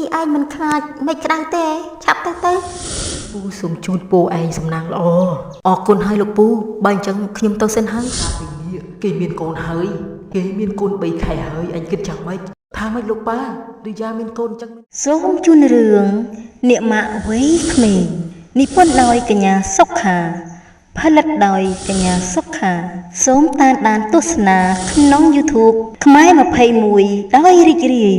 นี่ไอ้มันคลาดไม่กระด้างเต้ชับเต้เต้ปูสมจูนปูไอ้สำนักละออกคนให้ลูกปูบางจังขยมเต้าเส้นให้ปีนี้เกมีนโกนเฮยเกมีนโกนใบไข่เฮยอันกินจังไหมทางไม่ลูกป้าดูยามีนโกนจังសូមជូនរឿងអ្នកម៉ាក់វ័យក្មេងនិពន្ធដោយកញ្ញាសុខាផលិតដោយកញ្ញាសុខាសូមតាមដានទស្សនាក្នុង YouTube ខ្មែរ21ដោយរីករាយ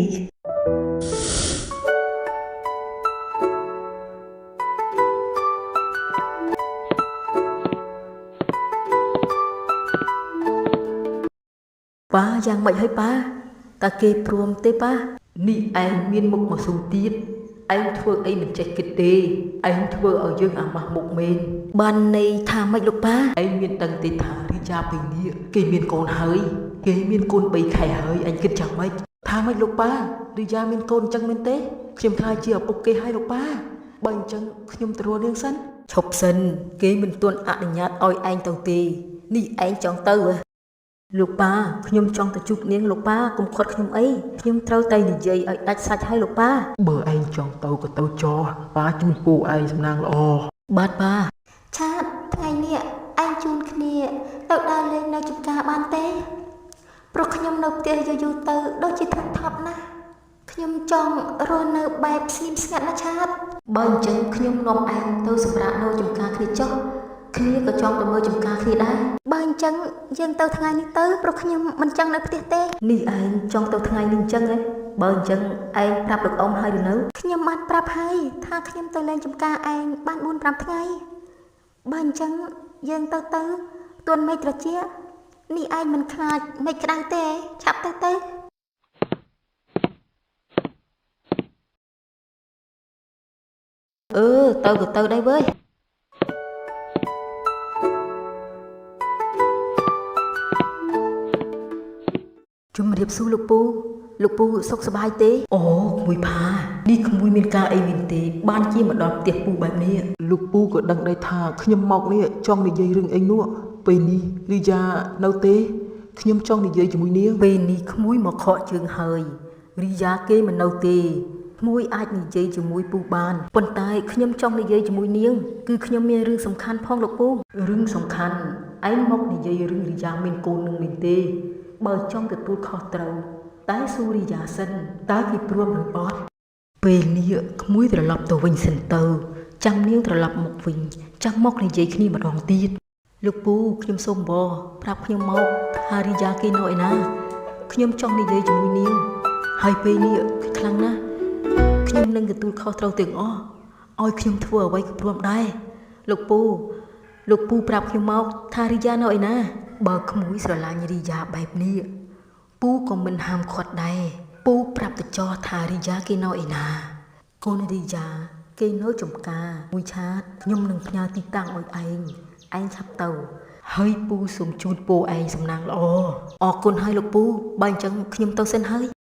ป้ายังไม่ให้ป้าตาเกพรวมเต้ป้านี่ไอ้เมียนมุกมาสู่ตีดไอ้ทั่วไอ้มันใจกิดเตไอ้ทั่วเอาเยอะอ่ะมาหมกเมนบ้านในทางไม่ลูกป้าไอ้เมียนตังติดหาที่ยาไปเนี่ยเกเมียนโกนเฮยเกเมียนโกนใบไข่เฮยอันกินจังไหมทางไม่ลูกป้าดูยาเมียนโกนจังเมียนเต้เขียมคลายเจียวปุกเกให้ลูกป้าบางจังขยมตัวเลี้ยงสั้นชบสันเกมันตัวอนุญาตอ้อยไอ้ตังตีนี่ไอ้จองเต้ลูกป้าขยมจองตะจุกเลี้ยงลูกป้ากุมขดขยมไอ้ขยมเต้าไตนิยัยไอ้ดัดสัตให้ลูกป้าเบอร์ไอ้จองเต้ากับเต้าจอป้าจูนปูไอ้สำนางละบาดป้าชาติไงเนี่ยไอ้จูนเนี่ยเต้าได้เลยในจุกกาบ้านเต้เพราะขยมนบเตียอยู่เต้าโดยจิตทับนะขยมจองรอเนบแบบซีมสกัดนะชาติบางจังขยมนมไอ้เต้าสำราญโนจุกกาคือจอគ្នាក៏ចង់ទៅមើលចំការគ្នាដែរបើអញ្ចឹងយើងទៅថ្ងៃនេះទៅព្រោះខ្ញុំមិនចង់នៅផ្ទះទេនេះឯងចង់ទៅថ្ងៃនេះអញ្ចឹងហ៎បើអញ្ចឹងឯងប្រាប់លោកអ៊ំហើយឬនៅខ្ញុំបានប្រាប់ហើយថាខ្ញុំទៅលេងចំការឯងបាន4-5ថ្ងៃបើអញ្ចឹងយើងទៅទួនមេត្រជានេះឯងមិនខ្លាចមេក្តៅទេឆាប់ទៅទៅទៅក៏ទៅដែរវើយជុំរៀបសួរលោកពូសុខសប្បាយទេអូក្មួយផានេះក្មួយមានការអីមានទេបានជាមកដល់ផ្ទះពូបែបនេះលោកពូក៏ដឹងដែរថាខ្ញុំមកនេះចង់និយាយរឿងអីនោះពេលនេះរីយ៉ានៅទេខ្ញុំចង់និយាយជាមួយនាងពេលនេះក្មួយមកខកជើងហើយរីយ៉ាគេមិននៅទេក្មួយអាចនិយាយជាមួយពូបានប៉ុន្តែខ្ញុំចង់និយាយជាមួយនាងគឺខ្ញុំមានរឿងសំខាន់ផងលោកពូរឿងសំខាន់ឯងមកនិយាយរឿងរីយ៉ាមានកូននឹងមែនទេបើចង់ទទួលខុសត្រូវតែស៊ូរីយ៉ាសិនតើគេព្រមឬអត់ពេលនេះក្មួយត្រឡប់ទៅវិញសិនទៅចាំនាងត្រឡប់មកវិញចាំមកនិយាយគ្នាម្ដងទៀតលោកពូខ្ញុំសូមប្រាប់ខ្ញុំមកថារីយ៉ាគេនៅឯណាខ្ញុំចង់និយាយជាមួយនាងហើយពេលនេះគឺខ្លាំងណាស់ខ្ញុំនឹងទទួលខុសត្រូវទាំងអស់ឲ្យខ្ញុំធ្វើអ្វីក៏ព្រមដែរលោកពូប្រាប់ខ្ញុំមកថារីយ៉ានៅឯណាបើក្មួយស្រឡាញ់រីយ៉ាបែបនេះពូក៏មិនហាមឃាត់ដែរពូប្រាប់តចោថារីយ៉ាគេនៅឯណាកូនរីយ៉ាគេនៅចំការមួយឆាតខ្ញុំនឹងផ្ញើទីតាំងឲ្យឯងឆាប់ទៅហើយពូសូមជូនពូឯងសំណាងល្អអរគុណហើយលោកពូបើអញ្ចឹងខ្ញុំទៅសិនហើយ